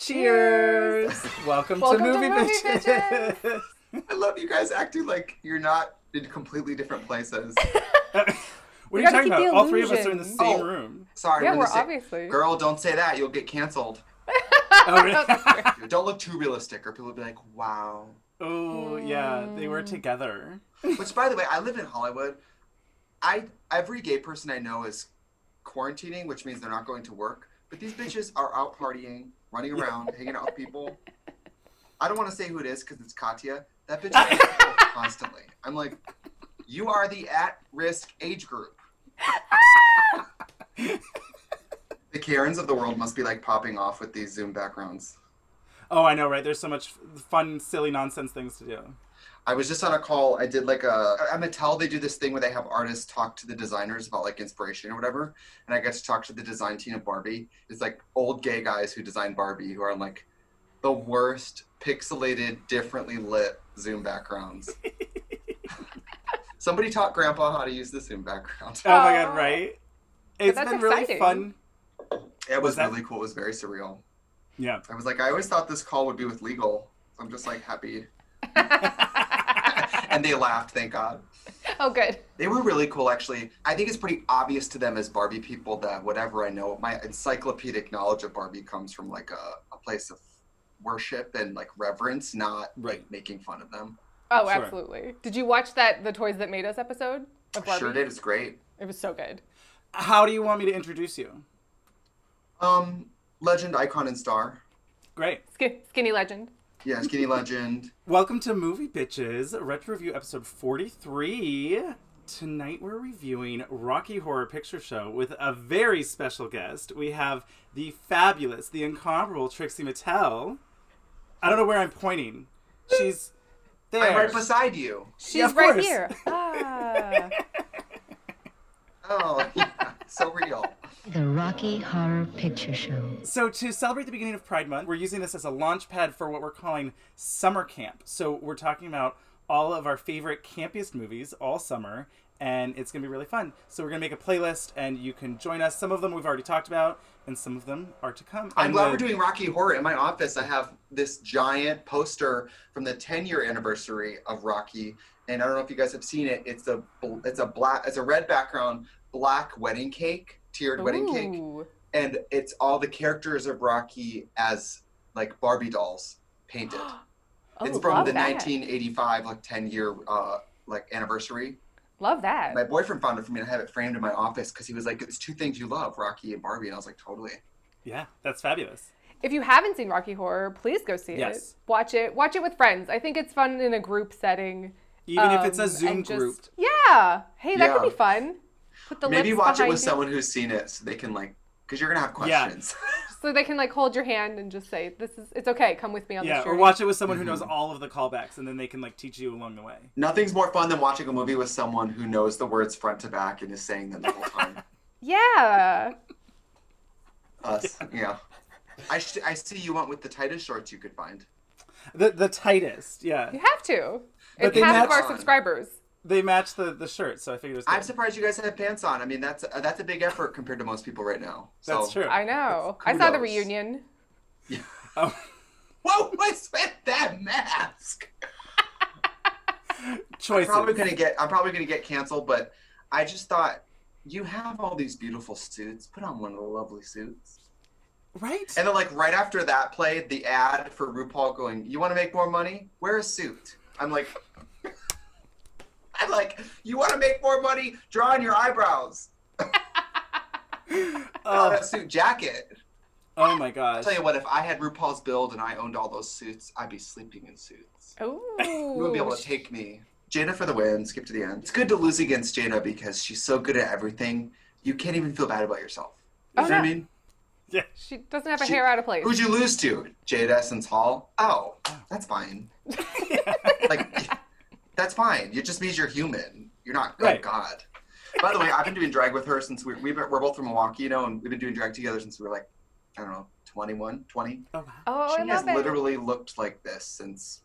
Cheers! Welcome to Movie Bitches. I love you guys acting like you're not in completely different places. What are you talking about? All three of us are in the same room. Sorry, yeah, we're obviously. Girl, don't say that. You'll get canceled. Oh, really? Don't look too realistic, or people will be like, "Wow." Oh, yeah, they were together. Which, by the way, I live in Hollywood. Every gay person I know is quarantining, which means they're not going to work. But these bitches are out partying, running around, hanging out with people. I don't want to say who it is because it's Katya. That bitch is constantly. I'm like, you are the at-risk age group. The Karens of the world must be like popping off with these Zoom backgrounds. Oh, I know, right? There's so much fun, silly nonsense things to do. I was just on a call. I did like at Mattel, they do this thing where they have artists talk to the designers about like inspiration or whatever. And I got to talk to the design team of Barbie. It's like old gay guys who design Barbie who are on like the worst pixelated, differently lit Zoom backgrounds. Somebody taught Grandpa how to use the Zoom background. Oh my God, right? It's been really exciting. fun. It was really cool. It was very surreal. Yeah. I was like, I always thought this call would be with legal. So I'm just like happy. And they laughed, thank God. Oh, good. They were really cool, actually. I think it's pretty obvious to them as Barbie people that whatever I know, my encyclopedic knowledge of Barbie comes from like a place of worship and like reverence, not like making fun of them. Oh, sure. Absolutely. Did you watch the Toys That Made Us episode of Barbie? Sure did. It's great. It was so good. How do you want me to introduce you? Legend, icon, and star. Great. Skinny legend. Yeah, skinny legend. Welcome to Movie Bitches, Retro Review episode 43. Tonight we're reviewing Rocky Horror Picture Show with a very special guest. We have the fabulous, the incomparable TRIXIE MATTEL. I don't know where I'm pointing. She's there. I'm right beside you. She's right here. Ah. Oh, yeah, so real. The Rocky Horror Picture Show. So to celebrate the beginning of Pride Month, we're using this as a launch pad for what we're calling summer camp. So we're talking about all of our favorite campiest movies all summer, and it's going to be really fun. So we're going to make a playlist, and you can join us. Some of them we've already talked about, and some of them are to come. I'm glad we're doing Rocky Horror. In my office, I have this giant poster from the 10-year anniversary of Rocky, and I don't know if you guys have seen it. It's a red background, black wedding cake, tiered wedding cake, and it's all the characters of Rocky as like Barbie dolls painted. It's from the 1985 like 10-year like anniversary. Love that. My boyfriend found it for me, and I have it framed in my office because he was like, "It's two things you love, Rocky and Barbie," and I was like, "Totally." Yeah, that's fabulous. If you haven't seen Rocky Horror, please go see it. Watch it with friends. I think it's fun in a group setting. Even if it's a Zoom group. Yeah. Hey, that could be fun. Put the Maybe lips watch it behind with you. someone who's seen it, so they can like, because you're gonna have questions. Yeah. So they can like hold your hand and just say, it's okay, come with me on this journey. Yeah, or watch it with someone who knows all of the callbacks, and then they can like teach you along the way. Nothing's more fun than watching a movie with someone who knows the words front to back and is saying them the whole time. Yeah. Us, yeah. I see you went with the tightest shorts you could find. The tightest, yeah. You have to. But It's half of our subscribers. They match the shirt, so I figured it was good. I'm surprised you guys have pants on. I mean, that's a big effort compared to most people right now. So. That's true. I know. I saw the reunion. Yeah. Oh. Whoa! What's with that mask? Choices. I'm probably gonna get canceled, but I just thought, you have all these beautiful suits. Put on one of the lovely suits. Right. And then like right after that played the ad for RuPaul going, "You want to make more money? Wear a suit." I'm like, you want to make more money? Draw on your eyebrows. That suit jacket. Oh my gosh. I'll tell you what, if I had RuPaul's build and I owned all those suits, I'd be sleeping in suits. Oh. You wouldn't be able to take me. Jada for the win. Skip to the end. It's good to lose against Jada because she's so good at everything. You can't even feel bad about yourself. You know what I mean? Yeah. She doesn't have a hair out of place. Who'd you lose to? Jada Essence Hall? Oh, that's fine. Like, that's fine. It just means you're human. You're not God. By the way, I've been doing drag with her since we're both from Milwaukee, you know, and we've been doing drag together since we were like, I don't know, 21, 20. Oh, wow. Oh, She I has love it. literally looked like this since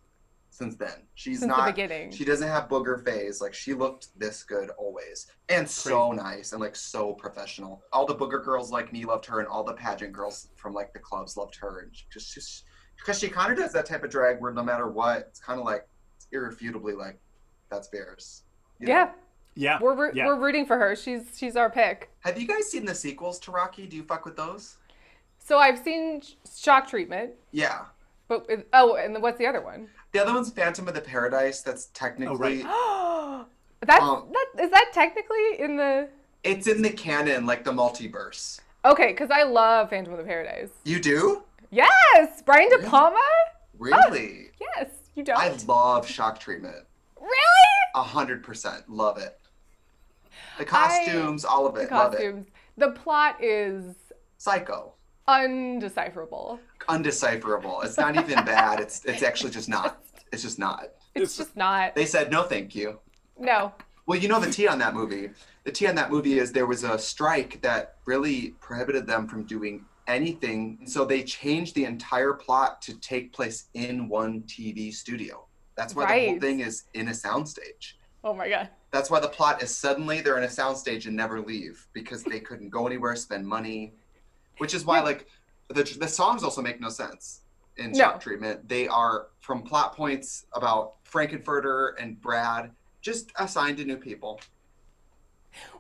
since then. She's since not, the beginning. She doesn't have booger phase. Like, she looked this good always. And so nice and, like, so professional. All the booger girls like me loved her, and all the pageant girls from, like, the clubs loved her. And just because she kind of does that type of drag where no matter what, it's kind of like, it's irrefutably like, that's Bears. Yeah. Yeah. We're rooting for her. She's our pick. Have you guys seen the sequels to Rocky? Do you fuck with those? So I've seen Shock Treatment. Yeah. But and what's the other one? The other one's Phantom of the Paradise. That's technically... Oh, right. Is that technically in the... It's in the canon, like the multiverse. Okay, because I love Phantom of the Paradise. You do? Yes! Brian De Palma? Really? Oh, yes. You don't? I love Shock Treatment. Really? 100%. Love it. The costumes, all of it. Love it. The plot is... Psycho. Undecipherable. Undecipherable. It's not even bad. It's actually just not. It's just not. It's just not. They said, no, thank you. No. Well, you know the tea on that movie. The tea on that movie is there was a strike that really prohibited them from doing anything. So they changed the entire plot to take place in one TV studio. That's why the whole thing is in a soundstage. Oh my God. That's why the plot is suddenly they're in a soundstage and never leave because they couldn't go anywhere, spend money. Which is why, like, the songs also make no sense in Shock Treatment. They are from plot points about Frankenfurter and Brad, just assigned to new people.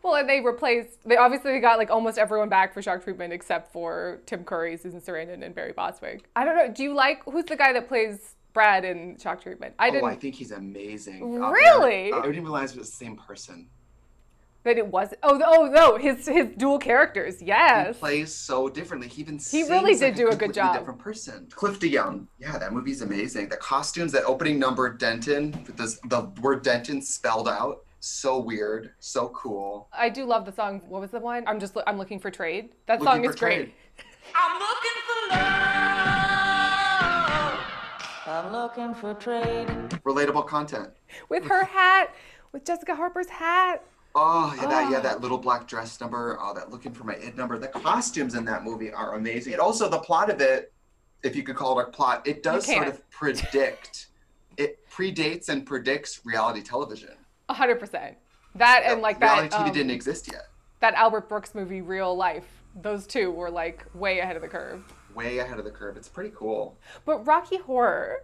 Well, and they obviously got, like, almost everyone back for Shock Treatment except for Tim Curry, Susan Sarandon, and Barry Bostwick. I don't know. Do you like, who's the guy that plays Brad in Shock Treatment? I think he's amazing. Really? I didn't realize it was the same person. That it wasn't. Oh no, his dual characters. Yes. He plays so differently. He really did do a good job. Different person. Cliff DeYoung. Yeah, that movie's amazing. The costumes, that opening number, Denton, with the word Denton spelled out. So weird. So cool. I do love the song. What was the one? I'm looking for trade. That song is great. I'm looking for love. I'm looking for trade. Relatable content. With her hat, with Jessica Harper's hat. Oh, yeah, that little black dress number. Oh, that Looking for My Id number. The costumes in that movie are amazing. And also the plot of it, if you could call it a plot, it does sort of predict. It predates and predicts reality television. 100%. That and like reality that. TV didn't exist yet. That Albert Brooks movie, Real Life. Those two were like way ahead of the curve. Way ahead of the curve. It's pretty cool. But Rocky Horror.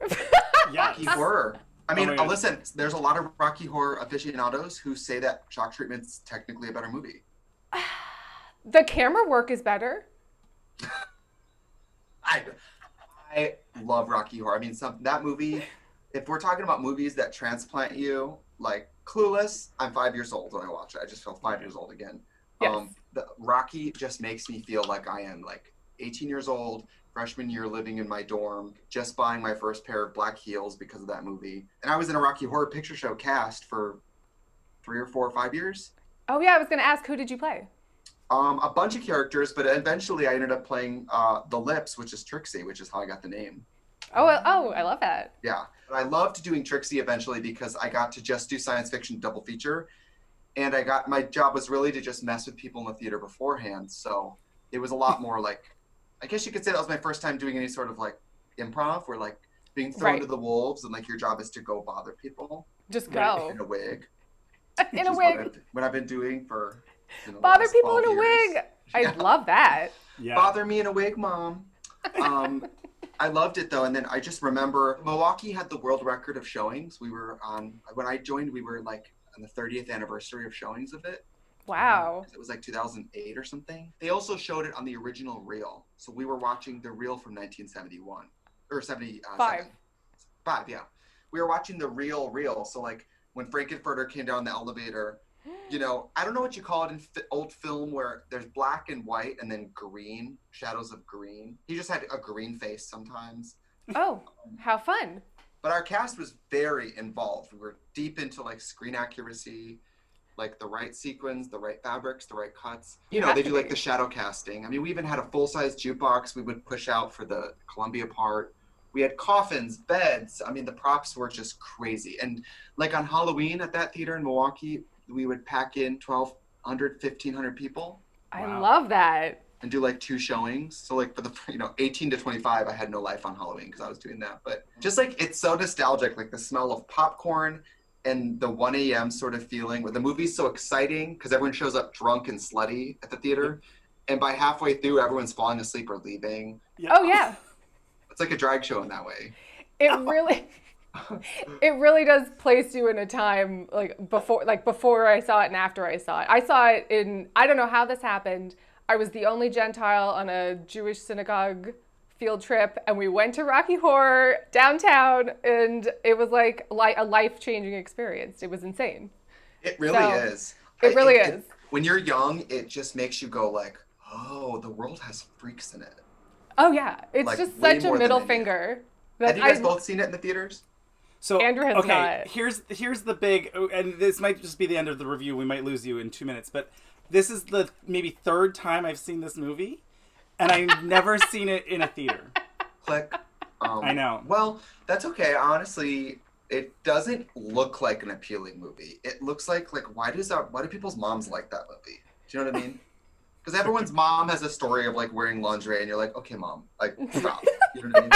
Rocky Horror. I mean, listen, there's a lot of Rocky Horror aficionados who say that Shock Treatment's technically a better movie. The camera work is better. I love Rocky Horror. I mean, that movie, if we're talking about movies that transplant you, like Clueless, I'm 5 years old when I watch it. I just feel 5 years old again. Yes. The Rocky just makes me feel like I am like 18 years old, freshman year living in my dorm, just buying my first pair of black heels because of that movie. And I was in a Rocky Horror Picture Show cast for 3 or 4 or 5 years. Oh yeah, I was gonna ask, who did you play? A bunch of characters, but eventually I ended up playing the Lips, which is Trixie, which is how I got the name. Oh, I love that. Yeah, but I loved doing Trixie eventually because I got to just do science fiction double feature, and my job was really to just mess with people in the theater beforehand. So it was a lot more like, I guess you could say that was my first time doing any sort of like improv, where like being thrown to the wolves and like your job is to go bother people. Just go. In a wig. In a wig. What I've been doing for. Bother people in a wig. Yeah. I love that. Yeah. Bother me in a wig, Mom. I loved it though, and then I just remember Milwaukee had the world record of showings. We were when I joined, we were like on the 30th anniversary of showings of it. Wow. It was like 2008 or something. They also showed it on the original reel, so we were watching the reel from 1971 or 75. Yeah. We were watching the reel. So like when Frankenfurter came down the elevator. You know, I don't know what you call it in old film where there's black and white and then green, shadows of green. He just had a green face sometimes. Oh, how fun. But our cast was very involved. We were deep into like screen accuracy, like the right sequins, the right fabrics, the right cuts. You know, they do like the shadow casting. I mean, we even had a full-size jukebox we would push out for the Columbia part. We had coffins, beds. I mean, the props were just crazy. And like on Halloween at that theater in Milwaukee, we would pack in 1,200, 1,500 people. I love that. and do like 2 showings. So like for the 18 to 25, I had no life on Halloween because I was doing that. But just like it's so nostalgic, like the smell of popcorn and the 1 a.m. sort of feeling where the movie's so exciting because everyone shows up drunk and slutty at the theater. And by halfway through, everyone's falling asleep or leaving. Yeah. Oh yeah. It's like a drag show in that way. It really does place you in a time before I saw it and after I saw it. I saw it in, I don't know how this happened. I was the only Gentile on a Jewish synagogue field trip, and we went to Rocky Horror downtown, and it was like a life-changing experience. It was insane. It really is. It really is. When you're young, it just makes you go like, oh, the world has freaks in it. Oh yeah, it's Like, just way such a more than middle I knew. finger. Have you guys both seen it in the theaters? So Andrew has not. Here's the big, and this might just be the end of the review. We might lose you in 2 minutes, but this is the maybe 3rd time I've seen this movie, and I've never seen it in a theater. Click. I know. Well, that's okay. Honestly, it doesn't look like an appealing movie. It looks like why do people's moms like that movie? Do you know what I mean? Because everyone's mom has a story of like wearing lingerie, and you're like, okay, mom, like stop. You know what I mean?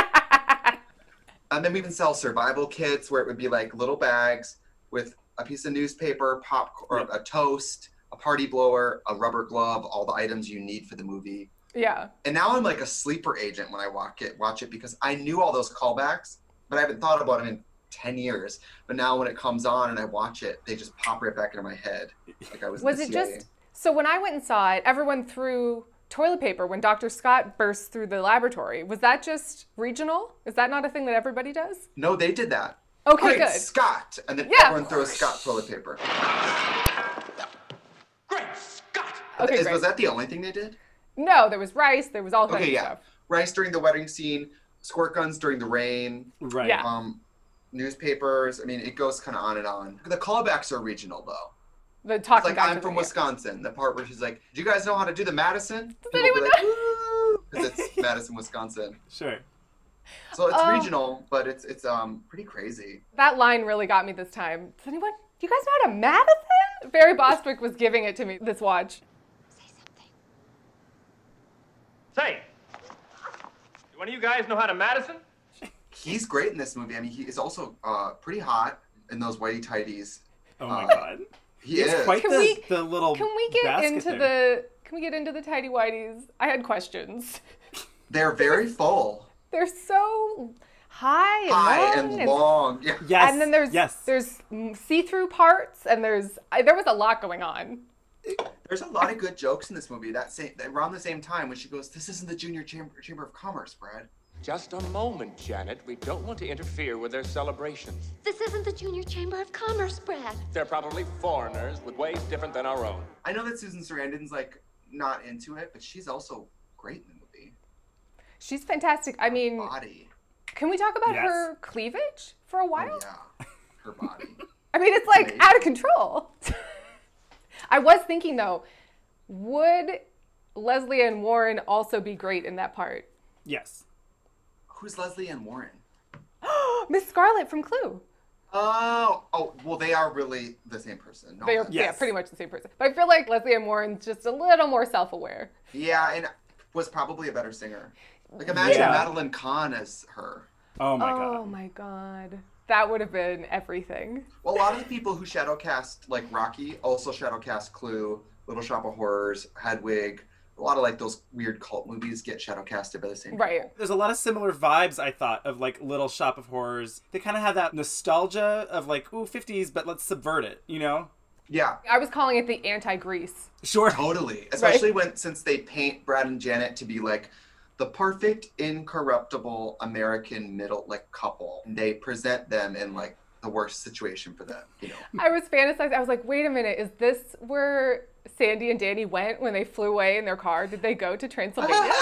And then we even sell survival kits where it would be like little bags with a piece of newspaper, popcorn, a toast, a party blower, a rubber glove, all the items you need for the movie. Yeah. And now I'm like a sleeper agent when I watch it because I knew all those callbacks, but I haven't thought about them in 10 years. But now when it comes on and I watch it, they just pop right back into my head. Like I was in the CIA. So when I went and saw it, everyone threw toilet paper when Dr. Scott burst through the laboratory. Was that just regional? Is that not a thing that everybody does? No, they did that. Okay, Great good. Scott! And then Yeah. everyone throws Scott toilet paper. Great Scott! Okay, great. Was that the only thing they did? No, there was rice. There was all kinds Okay, of yeah. stuff. Rice during the wedding scene, squirt guns during the rain, Right. Yeah. newspapers. I mean, it goes kind of on and on. The callbacks are regional, though. The It's talking like, back I'm to from the- Wisconsin. The part where she's like, do you guys know how to do the Madison? Does anyone know? Because it's Madison, Wisconsin. Sure. So it's regional, but it's pretty crazy. That line really got me this time. Does anyone? Do you guys know how to Madison? Barry Bostwick was giving it to me this watch. Say, do one of you guys know how to Madison? He's great in this movie. I mean, he is also pretty hot in those whitey tighties. Oh my god. He is. Quite Can the little Can we get basket into there. Can we get into the tidy whities? I had questions. They're very full. They're so high And long. Yeah. Yes. And then there's see-through parts, and there was a lot going on. There's a lot of good jokes in this movie. Around the same time when she goes, "This isn't the Junior Chamber of Commerce, Brad." Just a moment, Janet. We don't want to interfere with their celebrations. This isn't the Junior Chamber of Commerce, Brad. They're probably foreigners with ways different than our own. I know that Susan Sarandon's like not into it, but she's also great in the movie. She's fantastic. I mean, Body. can we talk about Yes. her cleavage for a while? Oh, yeah. Her body. I mean, it's like Right. out of control. I was thinking though, would Leslie Ann Warren also be great in that part? Yes. Who's Leslie Ann Warren? Miss Scarlet from Clue. Oh, well, they are really the same person. No They are, offense. yeah, pretty much the same person. But I feel like Leslie Ann Warren's just a little more self-aware. Yeah, and was probably a better singer. Like, imagine Yeah. Madeline Kahn as her. Oh my Oh god. my god. That would have been everything. Well, a lot of the people who shadowcast, like, Rocky also shadowcast Clue, Little Shop of Horrors, Hedwig. A lot of, like, those weird cult movies get shadowcasted by the same Right. people. There's a lot of similar vibes, I thought, of like Little Shop of Horrors. They kind of have that nostalgia of like, ooh, 50s, but let's subvert it, you know? Yeah, I was calling it the anti-Grease. Sure. totally. Especially since they paint Brad and Janet to be, like, the perfect, incorruptible American middle, like, couple. They present them in, like, the worst situation for them, you know? I was fantasizing. I was like, wait a minute, is this where Sandy and Danny went when they flew away in their car? Did they go to Transylvania?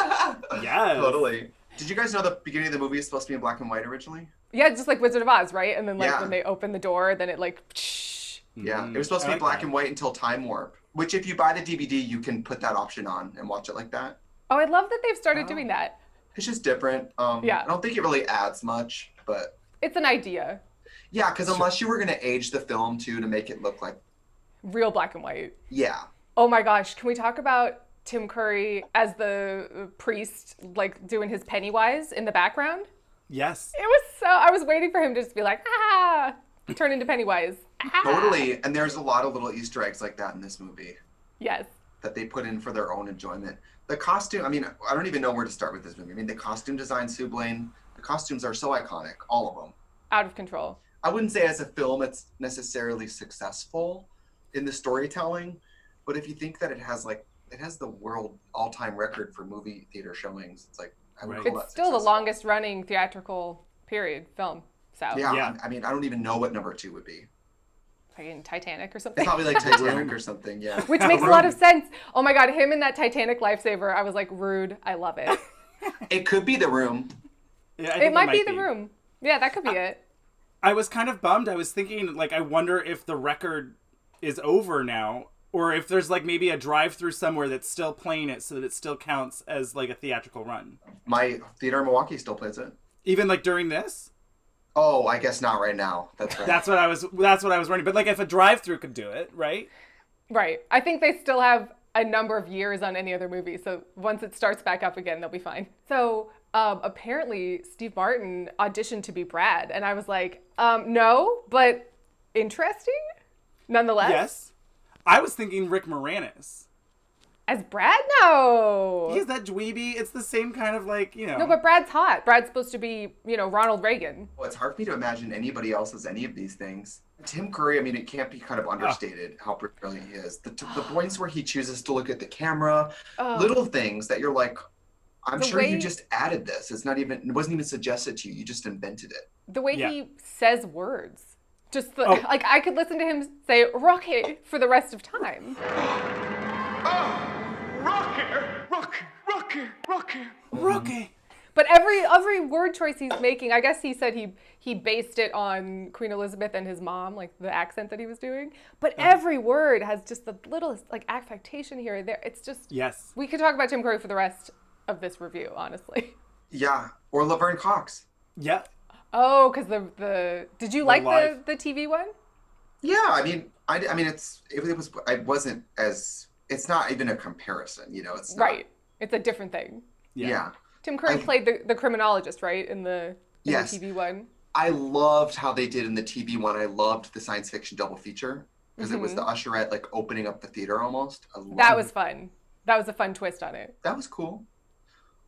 Yes. Totally. Did you guys know the beginning of the movie is supposed to be in black and white originally? Yeah, just like Wizard of Oz, right? And then like Yeah. when they open the door, then it like Yeah, it was supposed to I be like black that. and white until Time Warp, which if you buy the DVD, you can put that option on and watch it like that. Oh, I love that they've started doing that. It's just different. Yeah. I don't think it really adds much, but It's an idea. yeah, because unless you were going to age the film too to make it look like, Real black and white. yeah. Oh my gosh, can we talk about Tim Curry as the priest, like doing his Pennywise in the background. Yes. It was so, I was waiting for him to just be like, ah, turn into Pennywise. Ah. Totally. And there's a lot of little Easter eggs like that in this movie. Yes. That they put in for their own enjoyment. The costume, I mean, I don't even know where to start with this movie. I mean, the costume design, Sue Blaine, the costumes are so iconic, all of them. Out of control. I wouldn't say as a film it's necessarily successful in the storytelling, but if you think that it has the world all-time record for movie theater showings, it's like, I would call that It's still the successful. longest running theatrical period film. So Yeah, I mean, I don't even know what number 2 would be. fucking Titanic or something. It's probably like Titanic or something, yeah. Which makes a lot of sense. Oh my God, him in that Titanic lifesaver, I was like, rude. I love it. It could be The Room. Yeah, I think It might be The Room. Yeah, that could be it. I was kind of bummed. I was thinking, like, I wonder if the record is over now, or if there's, like, maybe a drive-through somewhere that's still playing it so that it still counts as, like, a theatrical run. My theater in Milwaukee still plays it. Even, like, during this? Oh, I guess not right now. That's right. That's what I was wondering. But, like, if a drive-through could do it, right? Right. I think they still have a number of years on any other movie. So once it starts back up again, they'll be fine. So apparently Steve Martin auditioned to be Brad. And I was like, no, but interesting nonetheless. Yes. I was thinking Rick Moranis. As Brad? No. He's that dweeby. It's the same kind of, like, you know. No, but Brad's hot. Brad's supposed to be, Ronald Reagan. Well, it's hard for me to imagine anybody else as any of these things. Tim Curry, I mean, it can't be kind of understated how brilliant he is. The points where he chooses to look at the camera, little things that you're like, I'm The sure you way- just added this. It wasn't even suggested to you. You just invented it. The way Yeah. he says words. Just like I could listen to him say Rocky for the rest of time. Rocky. But every word choice he's making, I guess he said he based it on Queen Elizabeth and his mom, like the accent that he was doing. But every word has just the littlest like affectation here and there. It's just Yes. We could talk about Tim Curry for the rest of this review, honestly. Yeah, or Laverne Cox. Yeah. Oh, because the did you like live. the TV one? Yeah, I mean, it's not even a comparison, it's not. Right. It's a different thing. Yeah. Tim Curry played the criminologist, right? In the Yes. TV one. I loved how they did in the TV one. I loved the science fiction double feature because it was the usherette like opening up the theater almost. That was fun. That was a fun twist on it. That was cool.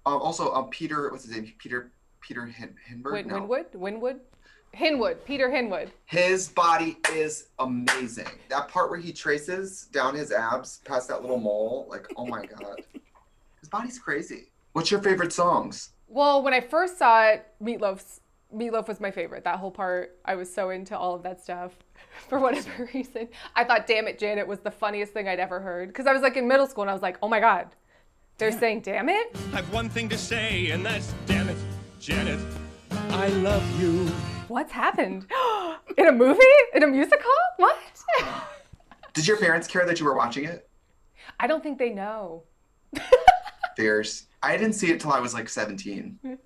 Also, Peter, what's his name? Peter Hinberg? No. Hinwood. Peter Hinwood. His body is amazing. That part where he traces down his abs past that little mole, like, oh my God. His body's crazy. What's your favorite songs? Well, when I first saw it, Meatloaf was my favorite. That whole part, I was so into all of that stuff for whatever reason. I thought Damn It, Janet was the funniest thing I'd ever heard. Because I was like in middle school and I was like, oh my God, they're saying damn it? I've one thing to say, and that's damn it, Janet. I love you. What's happened? In a movie? In a musical? What? Did your parents care that you were watching it? I don't think they know. Fierce. I didn't see it till I was like 17.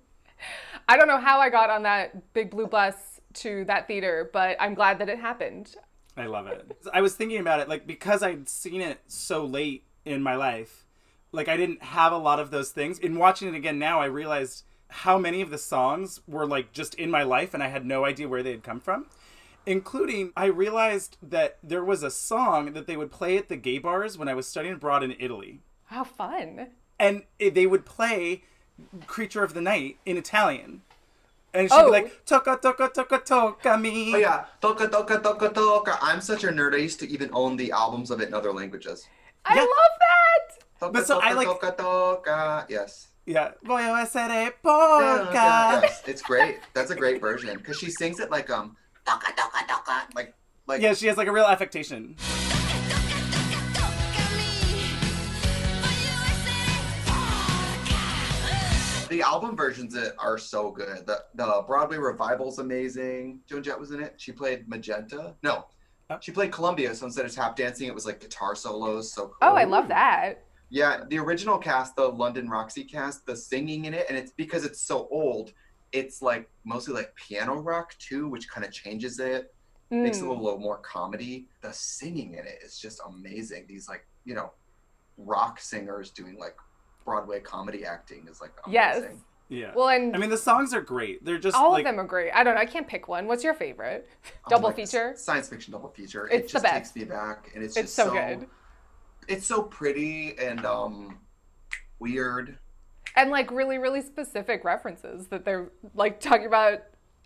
I don't know how I got on that big blue bus to that theater, but I'm glad that it happened. I love it. I was thinking about it, like, because I'd seen it so late in my life, like, I didn't have a lot of those things. In watching it again now, I realized how many of the songs were, like, just in my life, and I had no idea where they had come from. Including, I realized that there was a song that they would play at the gay bars when I was studying abroad in Italy. How fun. And they would play Creature of the Night in Italian. And she'd be like, toca, toca, toca, toca me. Oh yeah, toca, toca, toca, toca. I'm such a nerd. I used to even own the albums of it in other languages. I Yeah. love that. Toca, But so toca, I like- toca, toca. Yes. Yeah. Voglio essere porca. Yes, it's great. That's a great version because she sings it like toca, toca, toca, like. Yeah, she has like a real affectation. The album versions are so good. The Broadway revival's amazing. Joan Jett was in it. She played Magenta. No, she played Columbia. So instead of tap dancing, it was like guitar solos. So cool. Oh, I love that. Yeah, the original cast, the London Roxy cast, the singing in it, and it's because it's so old, it's like mostly like piano rock too, which kind of changes it, makes it a little more comedy. The singing in it is just amazing. These like, rock singers doing like Broadway comedy acting is like amazing. Yes. Yeah. Well, and I mean, the songs are great. They're just all like, of them are great. I don't know. I can't pick one. What's your favorite? Oh, Double like, feature? Science fiction double feature. It's it the just best. takes me back, and it's It's just so good. It's so pretty and weird. And like really, really specific references that they're like talking about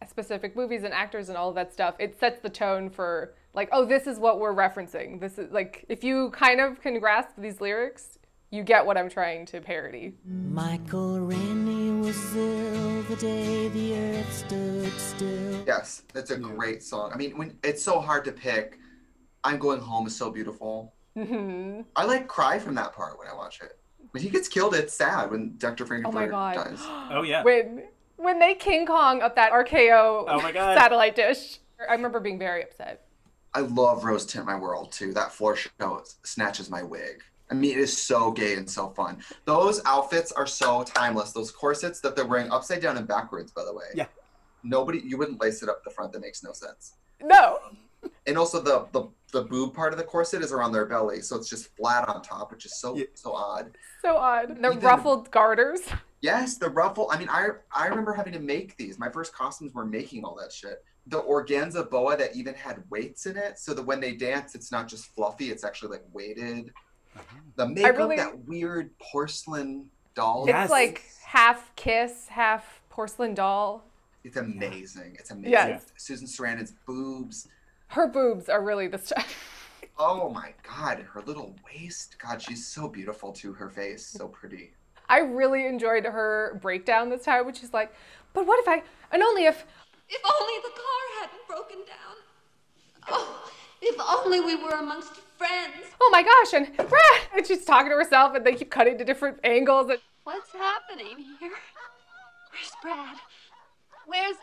specific movies and actors and all of that stuff. It sets the tone for like, oh, this is what we're referencing. This is like, if you kind of can grasp these lyrics, you get what I'm trying to parody. Michael Rennie was ill the day the earth stood still. Yes, that's a great song. I mean, when it's so hard to pick, I'm Going Home is so beautiful. Mm-hmm. I like cry from that part when I watch it. When he gets killed, it's sad when Dr. Frankenfurter dies. oh yeah. When they King Kong up that RKO Oh my God. satellite dish, I remember being very upset. I love Rose Tint My World too. That floor show snatches my wig. I mean, it is so gay and so fun. Those outfits are so timeless. Those corsets that they're wearing upside down and backwards, by the way. Yeah. You wouldn't lace it up the front. That makes no sense. No. And also the boob part of the corset is around their belly, so it's just flat on top, which is so odd. So odd. The Even- ruffled garters. Yes, the ruffle. I mean, I remember having to make these. My first costumes were making all that shit. The organza boa that even had weights in it, so that when they dance, it's not just fluffy, it's actually like weighted. The makeup, that weird porcelain doll. It's like half kiss, half porcelain doll. It's amazing. It's amazing. Yes. Susan Sarandon's boobs. Her boobs are really the stuff. Oh my God, her little waist. God, she's so beautiful too. Her face, so pretty. I really enjoyed her breakdown this time, which is like, but what if and only if only the car hadn't broken down. Oh, if only we were amongst friends. oh my gosh, and Brad, and she's talking to herself, and they keep cutting to different angles. And What's happening here? Where's Brad? Where's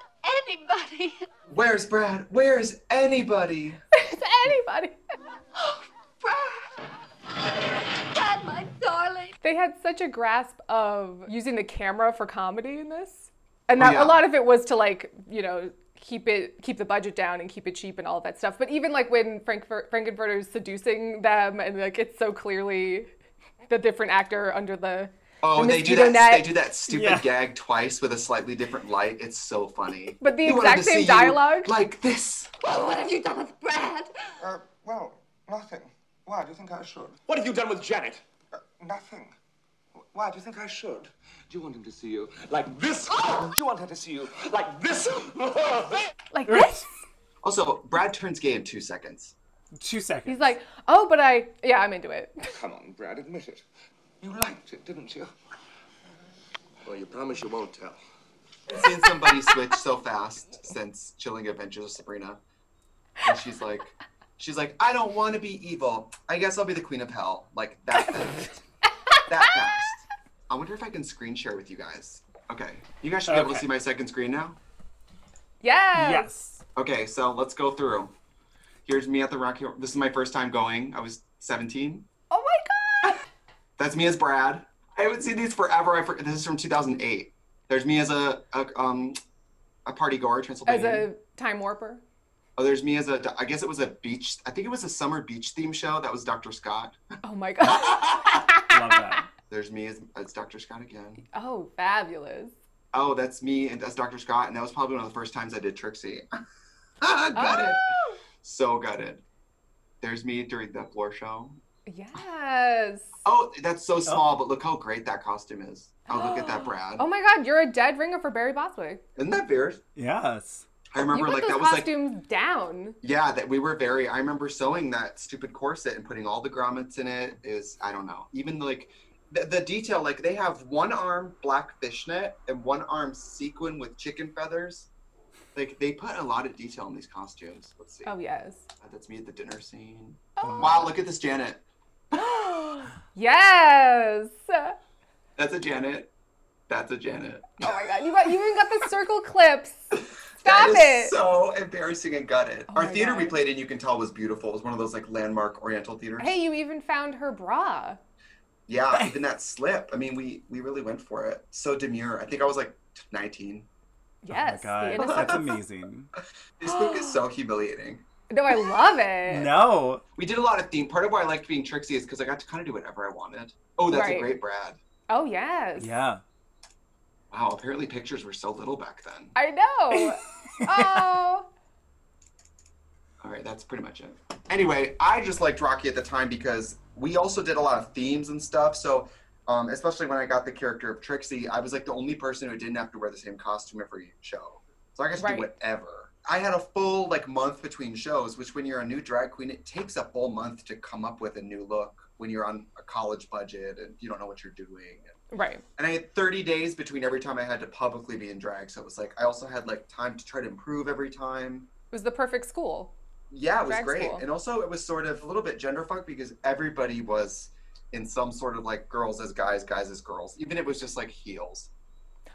anybody? Where's Brad? Where's anybody? Where's anybody? Oh, Brad. Brad, my darling. They had such a grasp of using the camera for comedy in this, and that a lot of it was to like, you know, keep the budget down and keep it cheap and all of that stuff. But even like when Frankenfurter is seducing them, and like it's so clearly the different actor under the they do mosquito that. net. They do that stupid gag twice with a slightly different light. It's so funny. But the He wanted exact to same see you dialogue. like this. Well, what have you done with Brad? Well, nothing. Why do you think I should? What have you done with Janet? Nothing. Why do you think I should? Do you want him to see you like this? Do you want her to see you like this? Like this? Also, Brad turns gay in 2 seconds. 2 seconds. He's like, oh, but I'm into it. Come on, Brad, admit it. You liked it, didn't you? Well, you promise you won't tell. I've seen somebody switch so fast since Chilling Adventures of Sabrina. And she's like, I don't want to be evil. I guess I'll be the queen of hell. Like that fast. That fast. I wonder if I can screen share with you guys. Okay. You guys should be able to see my second screen now. Yes. Okay, so let's go through. Here's me at the Rocky Horror. This is my first time going. I was 17. Oh my God. That's me as Brad. I haven't seen these forever. This is from 2008. There's me as a party goer, Transylvania. As a time warper. Oh, there's me as I guess it was a beach. I think it was a summer beach theme show. That was Dr. Scott. Oh my God. Love that. There's me as Dr. Scott again. Oh, fabulous. Oh, that's me as Dr. Scott, and that was probably one of the first times I did Trixie. Gutted. Oh. So gutted. There's me during the floor show. Yes. Oh, that's so small, but look how great that costume is. Oh, look at that, Brad. Oh my God, you're a dead ringer for Barry Bostwick. Isn't that weird? Yes. I remember You put like those that was like costumes down. yeah, that we were very. I remember sewing that stupid corset and putting all the grommets in it. Is I don't know. Even like the detail, like they have one arm black fishnet and one arm sequin with chicken feathers. Like they put a lot of detail in these costumes. Let's see. Oh yes. That's me at the dinner scene. Oh. Wow, look at this Janet. Yes. That's a Janet. That's a Janet. Oh my God, you even got the circle clips. Stop That it. is so embarrassing and gutted. Oh Our my theater God. we played in, you can tell, was beautiful. It was one of those like landmark Oriental theaters. Hey, you even found her bra. Yeah, even that slip. I mean, we really went for it. So demure. I think I was like 19. Yes. Oh my the God. innocence. That's amazing. This book is so humiliating. No, I love it. No. We did a lot of theme. Part of why I liked being Trixie is because I got to kind of do whatever I wanted. Oh, that's a great Brad. Oh, yes. Yeah. Wow, apparently pictures were so little back then. I know. Oh. All right, that's pretty much it. Anyway, I just liked Rocky at the time because we also did a lot of themes and stuff. So, especially when I got the character of Trixie, I was like the only person who didn't have to wear the same costume every show. So I got to do whatever. I had a full like month between shows, which when you're a new drag queen, it takes a full month to come up with a new look when you're on a college budget and you don't know what you're doing. Right. And I had 30 days between every time I had to publicly be in drag. So it was like, I also had like time to try to improve every time. It was the perfect school. Yeah, it was Drag great. school. And also it was sort of a little bit genderfucked because everybody was in some sort of like girls as guys, guys as girls. Even if it was just like heels.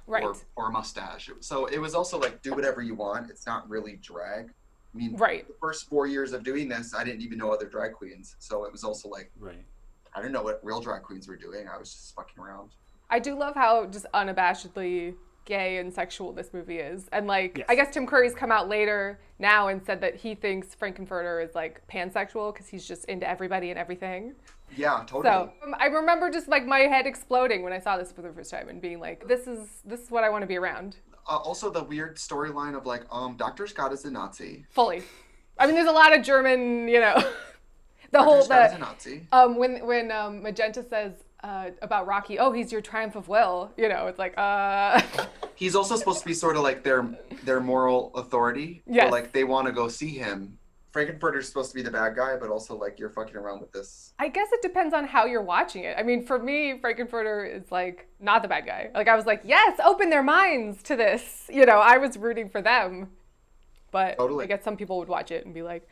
Right. Or a mustache. So it was also like, do whatever you want. It's not really drag. I mean, the first 4 years of doing this, I didn't even know other drag queens. So it was also like, I didn't know what real drag queens were doing. I was just fucking around. I do love how just unabashedly gay and sexual this movie is. And like, I guess Tim Curry's come out later now and said that he thinks Frankenfurter is like pansexual because he's just into everybody and everything. Yeah, totally. So I remember just like my head exploding when I saw this for the first time and being like, this is what I want to be around. Also the weird storyline of like, Dr. Scott is a Nazi. Fully. I mean, there's a lot of German, you know, Dr. Scott is a Nazi. When Magenta says about Rocky, oh, he's your triumph of will, you know, it's like, He's also supposed to be sort of like their moral authority. Yes. Or like they want to go see him. Frankenfurter's supposed to be the bad guy, but also like you're fucking around with this. I guess it depends on how you're watching it. I mean, for me, Frankenfurter is like not the bad guy. Like I was like, yes, open their minds to this. You know, I was rooting for them. But I guess some people would watch it and be like,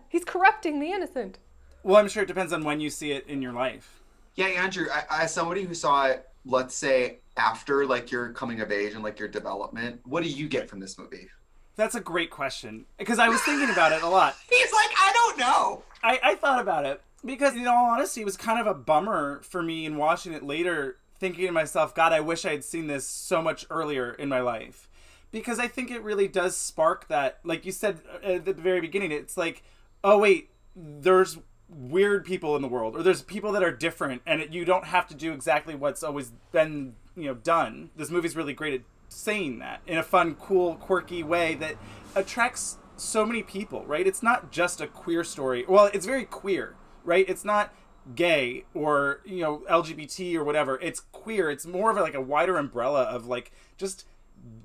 he's corrupting the innocent. Well, I'm sure it depends on when you see it in your life. Yeah, Andrew, as somebody who saw it, let's say after like your coming of age and like your development, what do you get from this movie? That's a great question because I was thinking about it a lot. He's like, I don't know. I thought about it because in all honesty, it was kind of a bummer for me in watching it later, thinking to myself, God, I wish I had seen this so much earlier in my life. Because I think it really does spark that, like you said at the very beginning, it's like, oh wait, there's weird people in the world, or there's people that are different, and you don't have to do exactly what's always been, done. This movie's really great at saying that in a fun, cool, quirky way that attracts so many people, right? It's not just a queer story. Well, it's very queer, right? It's not gay or, LGBT or whatever. It's queer. It's more of like a wider umbrella of like, just,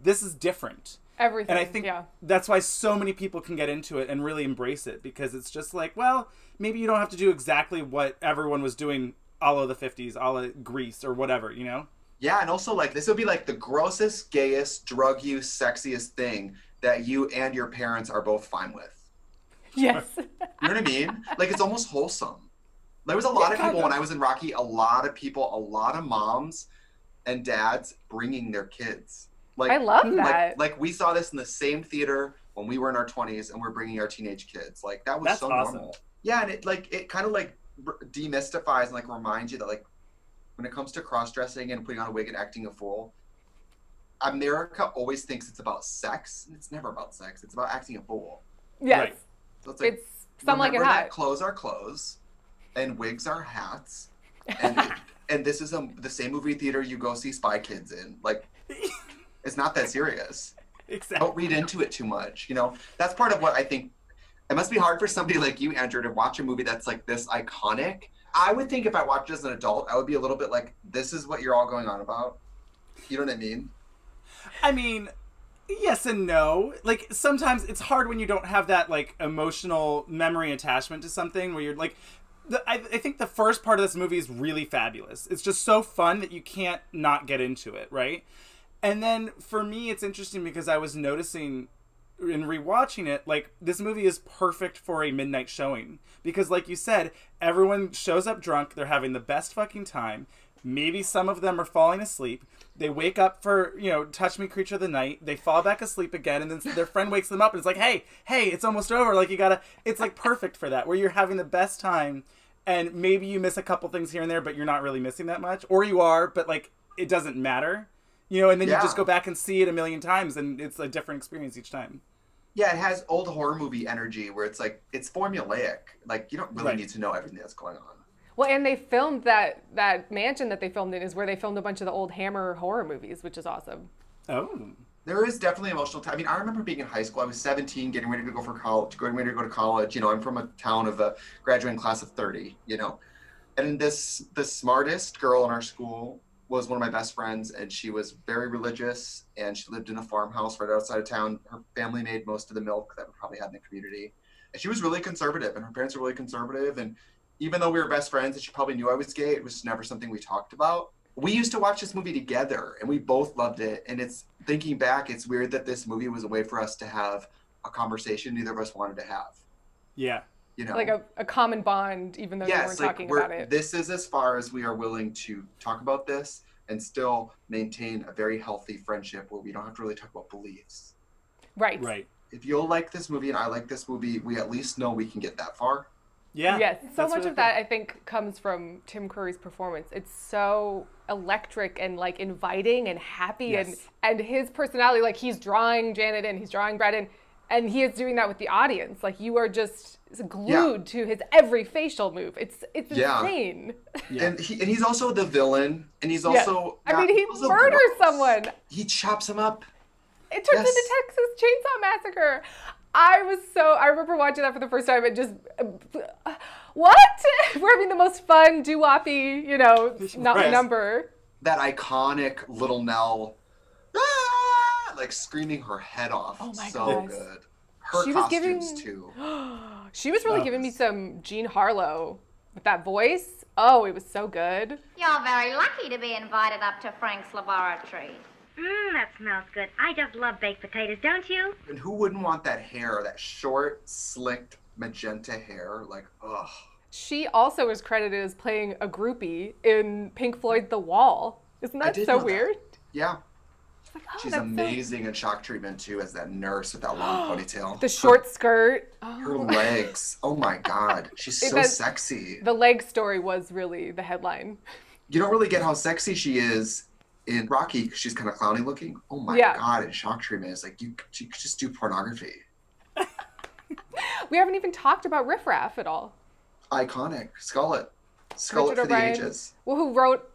this is different. Everything, and I think that's why so many people can get into it and really embrace it, because it's just like, well, maybe you don't have to do exactly what everyone was doing a la the 50s, a la Grease or whatever, Yeah, and also, like, this would be, like, the grossest, gayest, drug use, sexiest thing that you and your parents are both fine with. Yes. You know what I mean? Like, it's almost wholesome. There was a lot of people, when I was in Rocky, a lot of moms and dads bringing their kids. Like, I love that. Like, we saw this in the same theater when we were in our 20s, and we're bringing our teenage kids. Like, that was That's so awesome. normal. Yeah, and it kind of, like, demystifies and, like, reminds you that, like, when it comes to cross-dressing and putting on a wig and acting a fool, America always thinks it's about sex, and it's never about sex. It's about acting a fool. Yes. Right. So it's like, some like it remember hot. that clothes are clothes, and wigs are hats, and and this is the same movie theater you go see Spy Kids in. Like, it's not that serious. Exactly. Don't read into it too much. That's part of what I think. It must be hard for somebody like you, Andrew, to watch a movie that's like this iconic. I would think if I watched it as an adult, I would be a little bit like, this is what you're all going on about. You know what I mean? I mean, yes and no. Like, sometimes it's hard when you don't have that, like, emotional memory attachment to something where you're like, I think the first part of this movie is really fabulous. It's just so fun that you can't not get into it, right? And then for me, it's interesting because I was noticing in rewatching it, like, this movie is perfect for a midnight showing. Because, like you said, everyone shows up drunk. They're having the best fucking time. Maybe some of them are falling asleep. They wake up for, Touch Me Creature of the Night. They fall back asleep again, and then their friend wakes them up, and it's like, hey, it's almost over. Like, it's, like, perfect for that, where you're having the best time, and maybe you miss a couple things here and there, but you're not really missing that much. Or you are, but, like, it doesn't matter. And then you just go back and see it a million times, and it's a different experience each time. Yeah, it has old horror movie energy where it's like, it's formulaic. Like, you don't really need to know everything that's going on. Well, and they filmed that mansion that they filmed in is where they filmed a bunch of the old Hammer horror movies, which is awesome. Oh. There is definitely emotional time. I mean, I remember being in high school. I was 17, getting ready to go for college, getting ready to go to college. You know, I'm from a town of a graduating class of 30, you know. And the smartest girl in our school was one of my best friends, and she was very religious, and she lived in a farmhouse right outside of town. Her family made most of the milk that we probably had in the community. And she was really conservative, and her parents were really conservative. And even though we were best friends and she probably knew I was gay, it was never something we talked about. We used to watch this movie together, and we both loved it. And it's, thinking back, it's weird that this movie was a way for us to have a conversation neither of us wanted to have. Yeah. You know? Like a common bond, even though you weren't talking about it. This is as far as we are willing to talk about this and still maintain a very healthy friendship where we don't have to really talk about beliefs. Right. Right. If you'll like this movie and I like this movie, we at least know we can get that far. Yeah. Yes. So much really of that, I think, comes from Tim Curry's performance. It's so electric and like inviting and happy, Yes. and his personality, like he's drawing Janet in, he's drawing Brad in, and he is doing that with the audience. Like you are just glued to his every facial move. It's insane. Yeah. And he's also the villain, and he's also I mean, he murders someone. He chops him up. It turns into Texas Chainsaw Massacre. I remember watching that for the first time and just, what? We're having the most fun doo-woppy, you know, number. That iconic Little Nell, like screaming her head off. Oh my so gosh. good. Her She was costumes too. She was really giving me some Jean Harlow with that voice. Oh, it was so good. You're very lucky to be invited up to Frank's laboratory. That smells good. I just love baked potatoes, don't you? And who wouldn't want that hair, that short, slicked, magenta hair? Like, ugh. She also is credited as playing a groupie in Pink Floyd's The Wall. Isn't that so weird? Yeah. Like, she's amazing in Shock Treatment too, as that nurse with that long ponytail. The short skirt. Her legs. Oh my God. She's so sexy. The leg story was really the headline. You don't really get how sexy she is in Rocky, because she's kind of clowny looking. Oh my God, in Shock Treatment, it's like she could just do pornography. We haven't even talked about Riff Raff at all. Iconic. Skullet for the ages. Well, who wrote,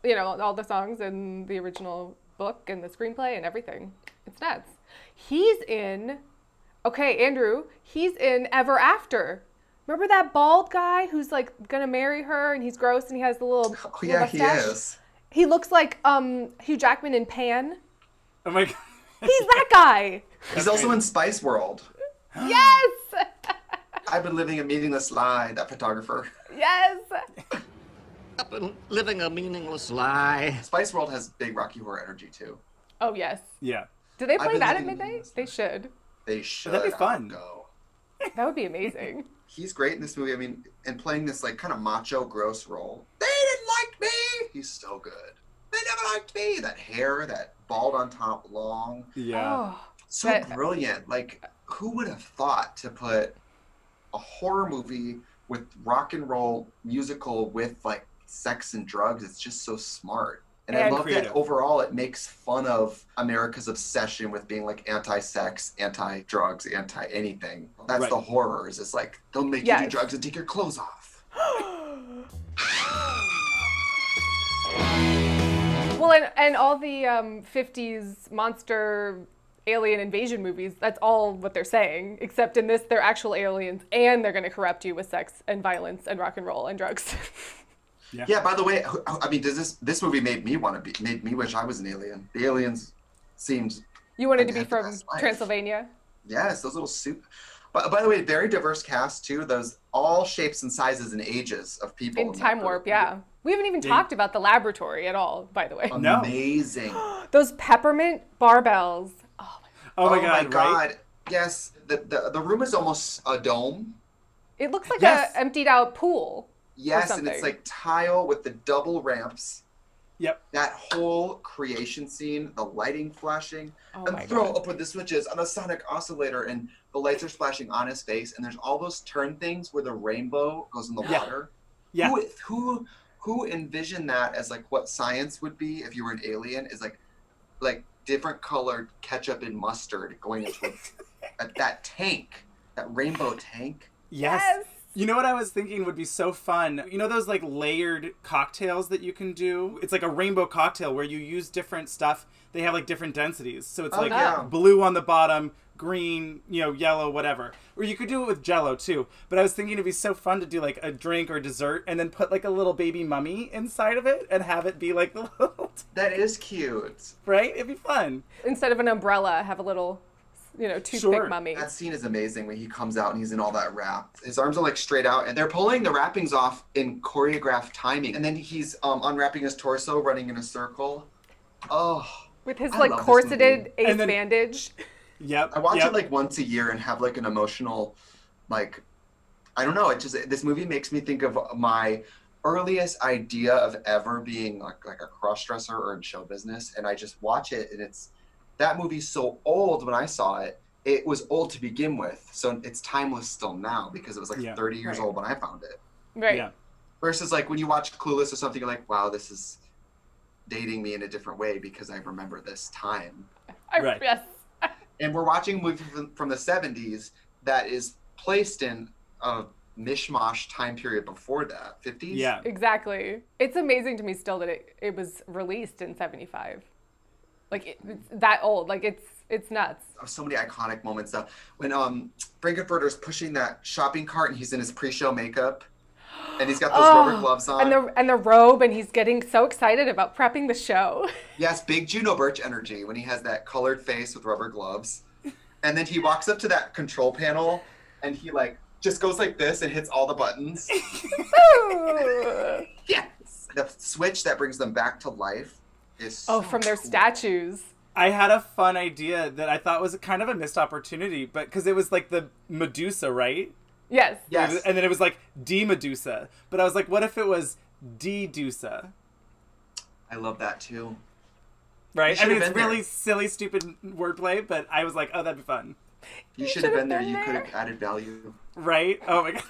you know, all the songs in the original book and the screenplay and everything. It's nuts. He's in, okay, Andrew, he's in Ever After. Remember that bald guy who's like gonna marry her and he's gross and he has the little yeah, he is. He looks like Hugh Jackman in Pan. Oh my God. He's that guy. He's also in Spiceworld. Yes. I've been living a meaningless lie, that photographer. Yes. I've been living a meaningless lie. Spiceworld has big Rocky Horror energy too. Oh yes. Yeah. Do they play that at midnight? They should. They should. That'd be fun. Go. That would be amazing. He's great in this movie. I mean, and playing this like kind of macho, gross role. They didn't like me. He's so good. They never liked me. That hair, that bald on top, long. Yeah. Oh, so brilliant. Like, who would have thought to put a horror movie with rock and roll musical with like sex and drugs? It's just so smart. And I love that overall it makes fun of America's obsession with being like anti-sex, anti-drugs, anti-anything. That's the horrors. It's like, they'll make you do drugs and take your clothes off. Well, and all the 50s monster alien invasion movies, that's all what they're saying. Except in this, they're actual aliens and they're going to corrupt you with sex and violence and rock and roll and drugs. Yeah. By the way, I mean, does this movie made me wish I was an alien. The aliens seemed. You wanted to be from Transylvania. Yes, those little soup. But by the way, very diverse cast too. Those all shapes and sizes and ages of people. In Time Warp, yeah. We haven't even talked about the laboratory at all, by the way. Amazing. Those peppermint barbells. Oh my God! Right? Yes, the room is almost a dome. It looks like a emptied out pool. Yes, and it's like tile with the double ramps. Yep. That whole creation scene, the lighting flashing, and open the switches on a sonic oscillator, and the lights are splashing on his face, and there's all those turn things where the rainbow goes in the water. Yeah. Who envisioned that as like what science would be if you were an alien? Is like different colored ketchup and mustard going into that tank, that rainbow tank. Yes. You know what I was thinking would be so fun? You know those like layered cocktails that you can do? It's like a rainbow cocktail where you use different stuff. They have like different densities. So it's blue on the bottom, green, yellow, whatever. Or you could do it with Jell-O too. But I was thinking it'd be so fun to do like a drink or dessert and then put like a little baby mummy inside of it and have it be like the little... That is cute. Right? It'd be fun. Instead of an umbrella, have a little... toothpick mummy. That scene is amazing when he comes out and he's in all that wrap. His arms are like straight out and they're pulling the wrappings off in choreographed timing. And then he's unwrapping his torso, running in a circle. Oh. With his like corseted ace bandage. Yep. I watch it like once a year and have like an emotional, like, I don't know. This movie makes me think of my earliest idea of ever being like a cross-dresser or in show business. And I just watch it and that movie's so old when I saw it. It was old to begin with. So it's timeless still now because it was like 30 years old when I found it. Right. Yeah. Versus like when you watch Clueless or something, you're like, wow, this is dating me in a different way because I remember this time. Right. Yes. And we're watching a movie from the 70s that is placed in a mishmash time period before that, 50s? Yeah. Exactly. It's amazing to me still that it was released in 75. Like, it's that old. Like, it's nuts. So many iconic moments, though. When Frankenfurter's pushing that shopping cart and he's in his pre-show makeup, and he's got those rubber gloves on. And the robe, and he's getting so excited about prepping the show. Yes, big Juno Birch energy when he has that colored face with rubber gloves. And then he walks up to that control panel, and he, like, just goes like this and hits all the buttons. Yes! The switch that brings them back to life. From their statues. I had a fun idea that I thought was kind of a missed opportunity, but because it was like the Medusa, right? Yes. Yes. And then it was like D-Medusa. But I was like, what if it was D-Dusa? I love that too. Right? I mean, it's really silly, stupid wordplay, but I was like, oh, that'd be fun. You should have been there. You could have added value. Right? Oh my God.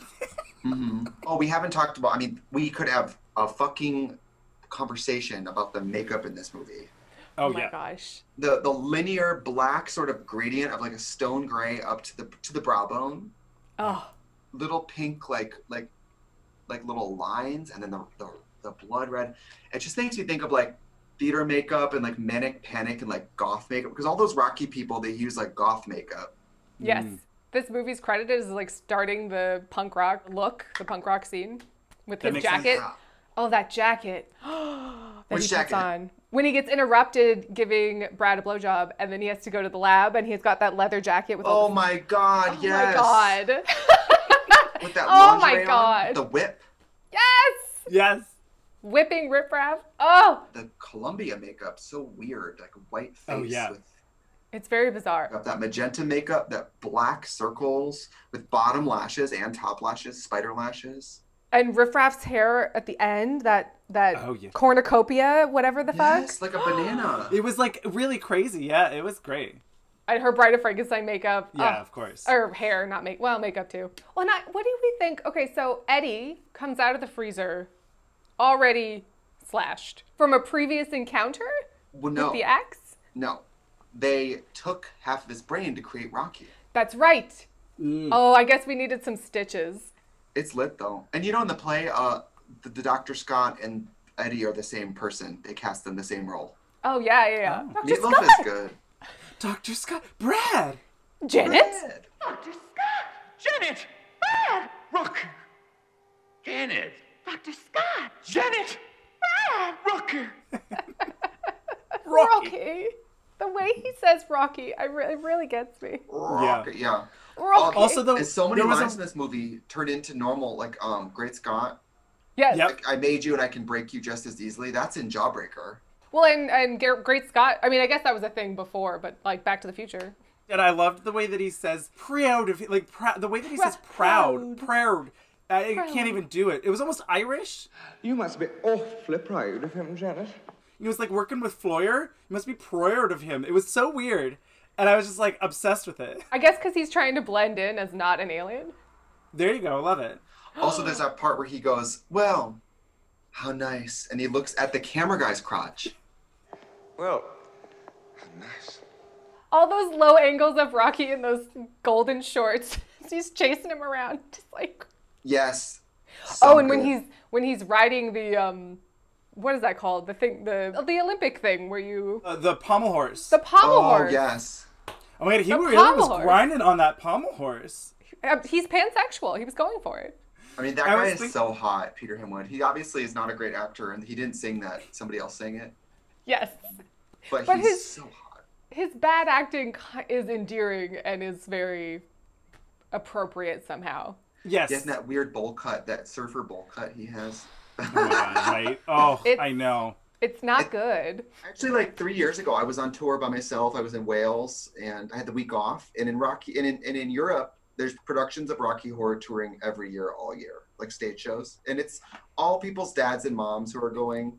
Mm-hmm. Oh, we haven't talked about, we could have a fucking conversation about the makeup in this movie. Oh my gosh. The linear black sort of gradient of like a stone gray up to the brow bone. Oh. Little pink like little lines, and then the blood red. It just makes me think of like theater makeup and like manic panic and like goth makeup, because all those Rocky people, they use like goth makeup. Yes. This movie's credited as like starting the punk rock look, the punk rock scene with his jacket. Oh, that jacket. Which jacket? On. When he gets interrupted giving Brad a blowjob, and then he has to go to the lab, and he's got that leather jacket with all my God, yes. Oh my God. With that lingerie on, the whip. Yes. Yes. Whipping riffraff. Oh. The Columbia makeup, so weird, like white face. Oh yeah. It's very bizarre. Got that magenta makeup, that black circles with bottom lashes and top lashes, spider lashes. And Riffraff's hair at the end, that cornucopia, whatever the fuck. Yes, like a banana. It was like really crazy. Yeah, it was great. And her Bride of Frankenstein makeup. Yeah, of course. Or hair, not make. Well, makeup too. Well, what do we think? Okay, so Eddie comes out of the freezer already slashed from a previous encounter with the ex? No. They took half of his brain to create Rocky. That's right. Oh, I guess we needed some stitches. It's lit though. And in the play, the Dr. Scott and Eddie are the same person. They cast them the same role. Oh, yeah. Oh. Meatloaf is good. Dr. Scott. Brad. Janet. Brad. Dr. Scott. Janet. Brad. Rocky. Janet. Dr. Scott. Janet. Brad. Rocky. Rocky. The way he says Rocky, it really gets me. Rocky, yeah. Rocky. Also, there's so many lines in this movie turn into normal, like Great Scott. Yes. Yep. Like, I made you and I can break you just as easily. That's in Jawbreaker. Well, and Great Scott, I mean, I guess that was a thing before, but like Back to the Future. And I loved the way that he says proud of, like, the way that he says proud. I can't even do it. It was almost Irish. You must be awfully proud of him, Janet. He was like working with Floyer. You must be proud of him. It was so weird. And I was just like obsessed with it. I guess because he's trying to blend in as not an alien. There you go. I love it. Also, there's that part where he goes, well, how nice. And he looks at the camera guy's crotch. Well, how nice. All those low angles of Rocky in those golden shorts. He's chasing him around, just like. Yes. So and good. when he's riding the what is that called? The Olympic thing where you the pommel horse. The pommel horse. Oh yes. Oh my God, he really was grinding on that pommel horse. He's pansexual. He was going for it. I mean, that guy is so hot, Peter Himwood. He obviously is not a great actor, and he didn't sing that. Somebody else sang it. Yes. But he's so hot. His bad acting is endearing and is very appropriate somehow. Yes. He has that weird bowl cut, that surfer bowl cut he has. Oh my God, right? Oh, I know. It's not good. Actually, like 3 years ago, I was on tour by myself. I was in Wales, and I had the week off. And in Europe, there's productions of Rocky Horror touring every year, all year, like stage shows. And it's all people's dads and moms who are going.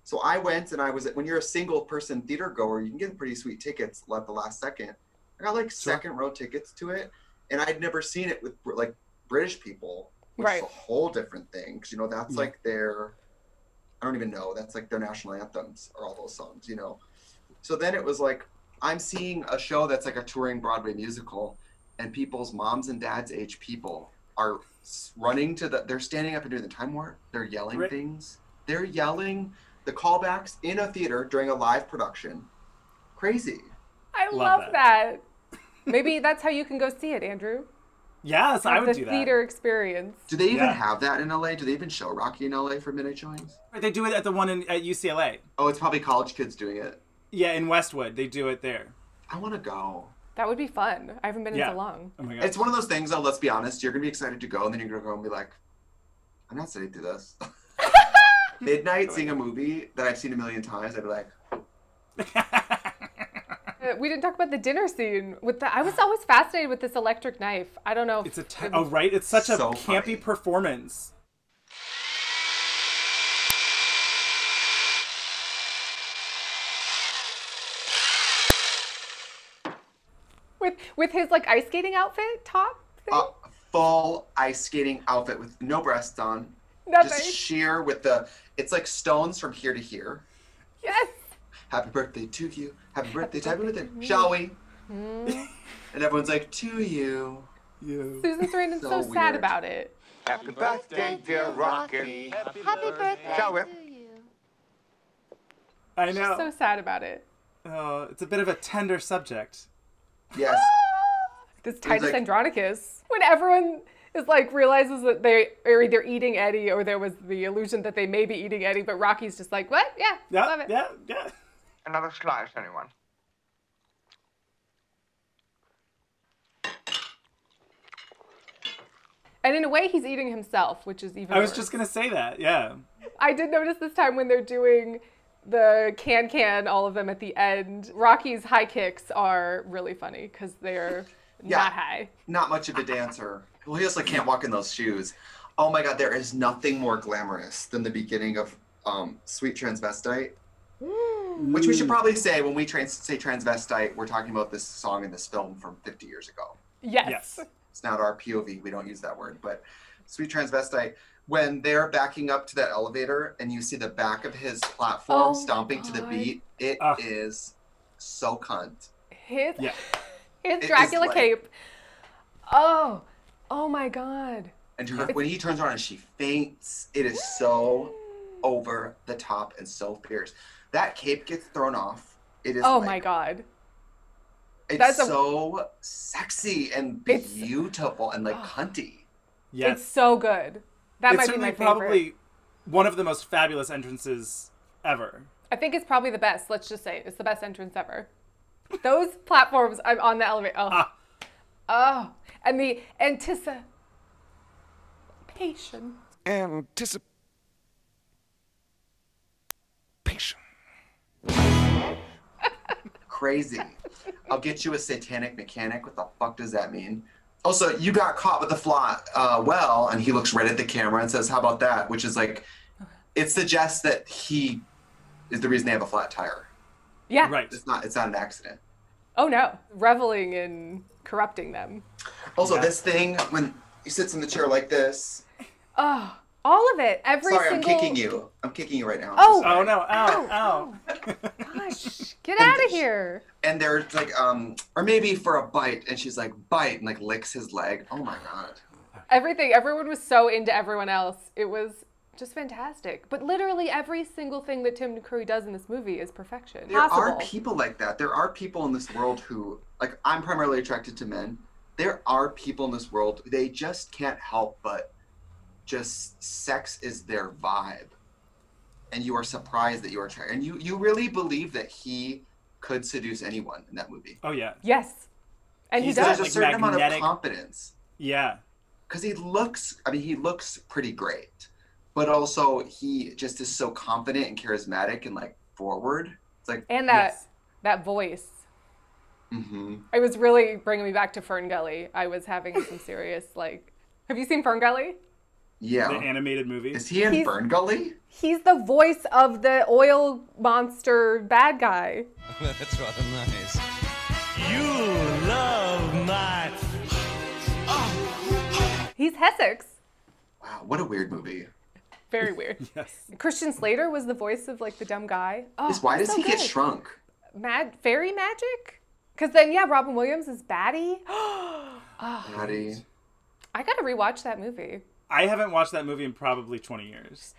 So I went, and when you're a single person theater goer, you can get pretty sweet tickets at the last second. I got like second row tickets to it, and I'd never seen it with like British people, which is a whole different thing. Because, you know, that's like their, I don't even know, that's like their national anthems or all those songs, you know. So then it was like, I'm seeing a show that's like a touring Broadway musical, and people's moms and dads age people are running they're standing up and doing the time warp. They're yelling things. They're yelling the callbacks in a theater during a live production. Crazy. I love that. Maybe that's how you can go see it, Andrew. Yes, I would do that. The theater experience. Do they even have that in LA? Do they even show Rocky in LA for midnight showings? They do it at the one at UCLA. Oh, it's probably college kids doing it. Yeah, in Westwood. They do it there. I want to go. That would be fun. I haven't been in so long. Oh my God. It's one of those things, though, let's be honest. You're going to be excited to go, and then you're going to go and be like, I'm not sitting through this. Midnight, seeing a movie that I've seen a million times, I'd be like... We didn't talk about the dinner scene. I was always fascinated with this electric knife. I don't know. It's right? It's such a campy performance. With his like ice skating outfit top thing? Full ice skating outfit with no breasts on. Nothing. Just sheer with it's like stones from here to here. Yes. Happy birthday to you. Happy birthday to everyone. Shall we? And everyone's like, to you. Susan Sarandon's so sad about it. Happy birthday, dear Rocky. Happy birthday Shall we? to you. I know. She's so sad about it. Oh, it's a bit of a tender subject. Yes. This Titus Andronicus. When everyone is like realizes that they are either eating Eddie or there was the illusion that they may be eating Eddie, but Rocky's just like, what? Yeah, love it. Yeah. Another slice, anyone? And in a way, he's eating himself, which is even worse. I was just going to say that, yeah. I did notice this time when they're doing the can, all of them at the end, Rocky's high kicks are really funny because they're not high. Not much of a dancer. Well, he also can't walk in those shoes. Oh my God, there is nothing more glamorous than the beginning of Sweet Transvestite. Which we should probably say when we say transvestite, we're talking about this song in this film from 50 years ago. Yes. It's not our POV. We don't use that word. But Sweet Transvestite, when they're backing up to that elevator and you see the back of his platform stomping to the beat, it is so cunt. His Dracula cape. Oh my God. And when he turns around and she faints, it is so over the top and so fierce. That cape gets thrown off. It is my God. It's so sexy and beautiful and like cunty. Yes. It's so good. That might be my favorite. Probably one of the most fabulous entrances ever. I think it's probably the best. Let's just say it's the best entrance ever. Those platforms on the elevator. Oh. And the anticipation. Crazy. I'll get you a satanic mechanic. What the fuck does that mean? Also, you got caught with the flaw and he looks right at the camera and says, how about that? Which is like, it suggests that he is the reason they have a flat tire. Yeah. Right. It's not an accident. Oh no. Reveling in corrupting them. Also, this thing, when he sits in the chair like this. Oh, all of it. Every Sorry, single... I'm kicking you. I'm kicking you right now. Oh. Oh no. Ow. God. gosh, get out of here. And they're like, or maybe for a bite, and she's like, bite, and like licks his leg. Oh my God. Everyone was so into everyone else. It was just fantastic. But literally every single thing that Tim Curry does in this movie is perfection. There are people like that. There are people in this world who, like, I'm primarily attracted to men. There are people in this world, they just can't help but just sex is their vibe. And you are surprised that you are attracted. And you really believe that he could seduce anyone in that movie. Oh, yeah. Yes. And he does. There's a certain amount of confidence. Yeah. Because he looks pretty great. But also, he just is so confident and charismatic and, like, forward. It's like, and that voice. Mm-hmm. It was really bringing me back to Fern Gully. I was having some serious, like... Have you seen Fern Gully? Yeah. The animated movie. Is he in Fern Gully? He's the voice of the oil monster bad guy. That's rather nice. You love my... He's Hessex. Wow, what a weird movie. Very weird. Yes. Christian Slater was the voice of, like, the dumb guy. Oh, Why does so he good. get shrunk? Fairy magic? Because then, yeah, Robin Williams is Batty. Batty. I gotta rewatch that movie. I haven't watched that movie in probably 20 years.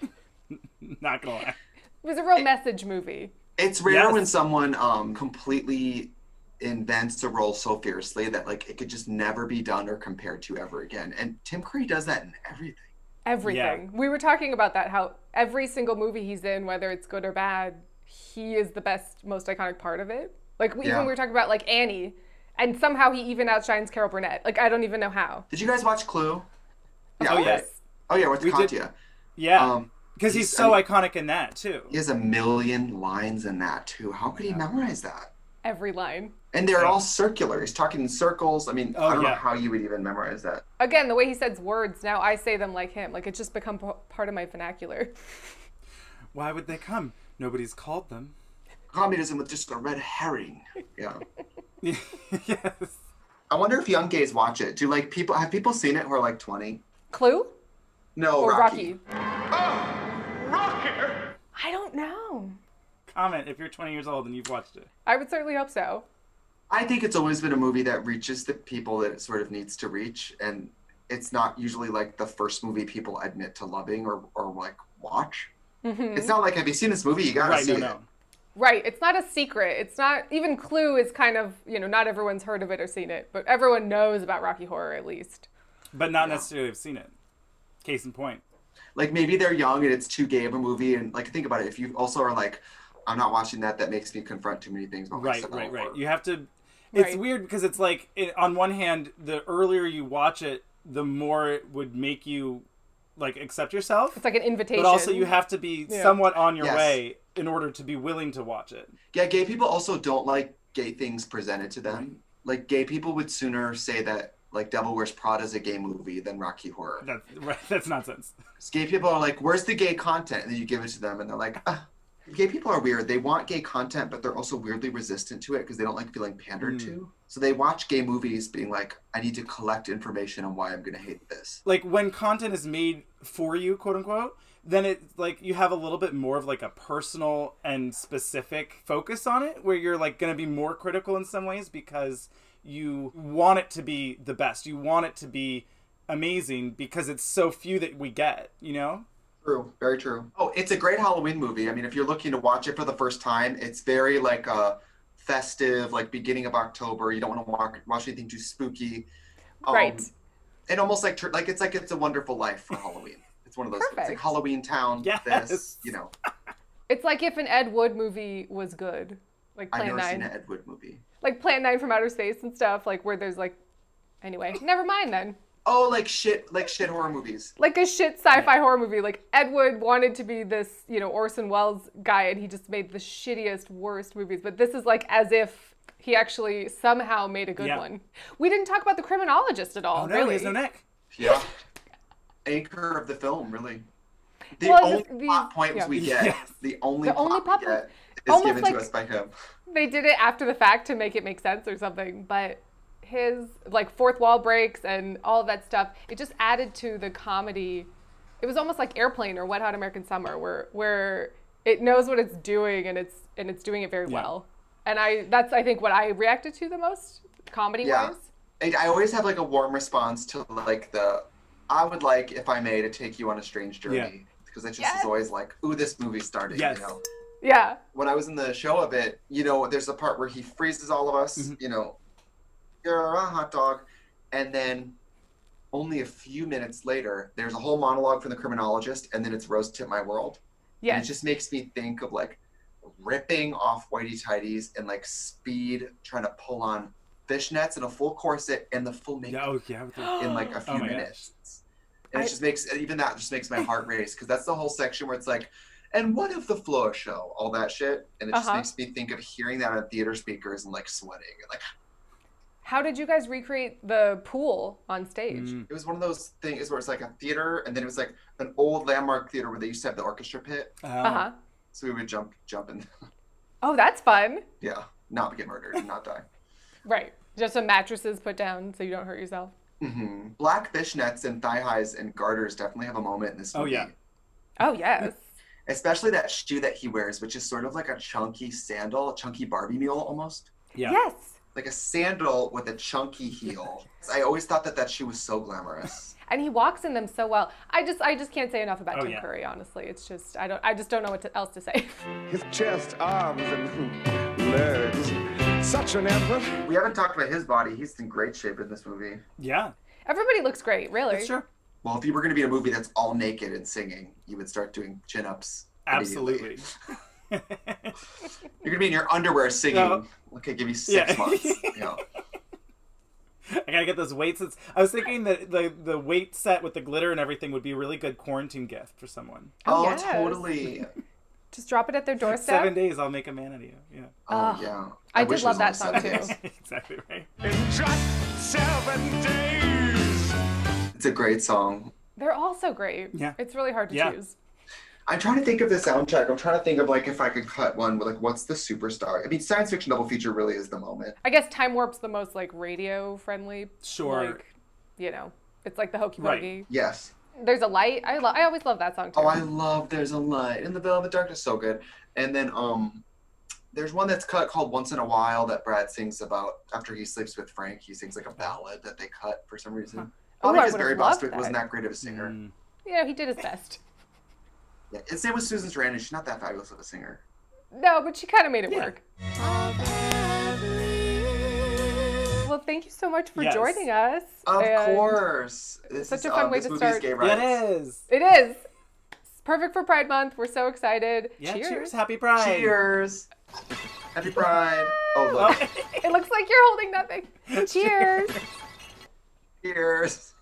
Not gonna lie. It was a real message movie. It's rare when someone completely invents a role so fiercely that, like, it could just never be done or compared to ever again. And Tim Curry does that in everything. Everything. Yeah. We were talking about that, how every single movie he's in, whether it's good or bad, he is the best, most iconic part of it. Like, even we were talking about, like, Annie, and somehow he even outshines Carol Burnett. Like, I don't even know how. Did you guys watch Clue? Yeah. Oh, yes. Oh, yeah, with Katya. Yeah. Because he's so iconic in that, too. He has a million lines in that, too. How could he memorize that? Every line. And they're all circular. He's talking in circles. I mean, I don't know how you would even memorize that. Again, the way he says words, now I say them like him. Like, it's just become part of my vernacular. Why would they come? Nobody's called them. Communism with just a red herring. Yeah. Yes. I wonder if young gays watch it. Have people seen it who are like 20? Clue? No, or Rocky. Oh, Rocky! I don't know. Comment if you're 20 years old and you've watched it. I would certainly hope so. I think it's always been a movie that reaches the people that it sort of needs to reach, and it's not usually like the first movie people admit to loving or like watch. Mm-hmm. It's not like, have you seen this movie? You gotta see it. Right, it's not a secret. It's not, even Clue is kind of, not everyone's heard of it or seen it, but everyone knows about Rocky Horror at least. But not necessarily have seen it. Case in point. Like, maybe they're young and it's too gay of a movie, and like, think about it, if you also are like, I'm not watching that makes me confront too many things about myself. Right. You have to, it's weird because it's like, on one hand, the earlier you watch it, the more it would make you, like, accept yourself. It's like an invitation. But also you have to be somewhat on your way in order to be willing to watch it. Yeah, gay people also don't like gay things presented to them. Right. Like, gay people would sooner say that, like, Devil Wears Prada is a gay movie than Rocky Horror. That's nonsense. Gay people are like, where's the gay content? And then you give it to them and they're like, Gay people are weird. They want gay content, but they're also weirdly resistant to it because they don't like feeling pandered to. So they watch gay movies being like, I need to collect information on why I'm going to hate this. Like, when content is made for you, quote unquote, then it's like you have a little bit more of like a personal and specific focus on it, where you're like going to be more critical in some ways because you want it to be the best. You want it to be amazing because it's so few that we get, True, very true. Oh, it's a great Halloween movie. I mean, if you're looking to watch it for the first time, it's very like festive, like beginning of October. You don't want to watch anything too spooky. Right. And almost like It's a Wonderful Life for Halloween. It's one of those. It's like Halloween Town. Yes. This, It's like if an Ed Wood movie was good, like Plan 9. I've never seen an Ed Wood movie. Like Plan 9 from Outer Space and stuff, like where there's like, anyway, never mind then. Oh, like shit horror movies. Like a shit sci-fi horror movie. Like Ed Wood wanted to be this, Orson Welles guy, and he just made the shittiest, worst movies. But this is like as if he actually somehow made a good one. We didn't talk about The Criminologist at all. Oh no, really. he has no neck. Yeah. Anchor of the film, really. The only plot points we get. The only plot we get is given to us by him. They did it after the fact to make it make sense or something, but his like fourth wall breaks and all of that stuff, it just added to the comedy. It was almost like Airplane or Wet Hot American Summer, where It knows what it's doing, and it's doing it very well. And that's I think what I reacted to the most, comedy-wise. I always have like a warm response to like I would like, if I may, to take you on a strange journey. Because it just is always like, ooh, this movie started, you know? Yeah. When I was in the show of it, you know, there's a part where he freezes all of us, you know, you're a hot dog. And then only a few minutes later, there's a whole monologue from the criminologist, and then it's Rose Tip My World. Yeah. And it just makes me think of like ripping off whitey tighties and like Speed trying to pull on fishnets and a full corset and the full makeup in like a few minutes. And it just makes, even that just makes my heart race, because that's the whole section where it's like, and what if the floor show, all that shit. And it just makes me think of hearing that on theater speakers and like sweating and like. How did you guys recreate the pool on stage? It was one of those things where it's like a theater, and then it was like an old landmark theater where they used to have the orchestra pit. So we would jump in. Oh, that's fun. Yeah, not get murdered and not die. Right, just some mattresses put down so you don't hurt yourself. Black fishnets and thigh highs and garters definitely have a moment in this movie. Oh yes. Especially that shoe that he wears, which is sort of like a chunky sandal, a chunky Barbie mule almost. Yes. Like a sandal with a chunky heel. I always thought that shoe was so glamorous. And he walks in them so well. I just can't say enough about Tim Curry, honestly. It's just, I just don't know what else to say. His chest, arms, and legs. Such an effort. We haven't talked about his body. He's in great shape in this movie. Yeah. Everybody looks great, really. That's true. Well, if you were going to be in a movie that's all naked and singing, you would start doing chin-ups. Absolutely. You're going to be in your underwear singing. Okay, give me 6 months. I gotta get those weights. I was thinking that the weight set with the glitter and everything would be a really good quarantine gift for someone. Oh, yes. Totally. Just drop it at their doorstep. 7 days, I'll make a man of you. Yeah. Oh, yeah. I did love that song too. Exactly right. In just 7 days. It's a great song. They're all so great. Yeah. It's really hard to choose. I'm trying to think of the soundtrack. I'm trying to think of like if I could cut one with like what's the superstar. I mean, science fiction double feature really is the moment. I guess Time Warp's the most like radio friendly. Sure. Like, you know, it's like the hokey pokey. Yes. There's a Light. I always love that song too. Oh, I love There's a Light in the Velvet Darkness. So good. And then there's one that's cut called Once in a While that Brad sings about after he sleeps with Frank. He sings like a ballad that they cut for some reason. Probably because Barry Bostwick wasn't that great of a singer. Yeah, he did his best. Yeah, and same with Susan Sarandon. She's not that fabulous of a singer. No, but she kind of made it work. Well, thank you so much for joining us. Of course. This such a fun way to start. Gay rights. It is. It is. It's perfect for Pride Month. We're so excited. Yeah, cheers. Happy Pride. Cheers. Happy Pride. Oh, look. It looks like you're holding nothing. Cheers. Cheers.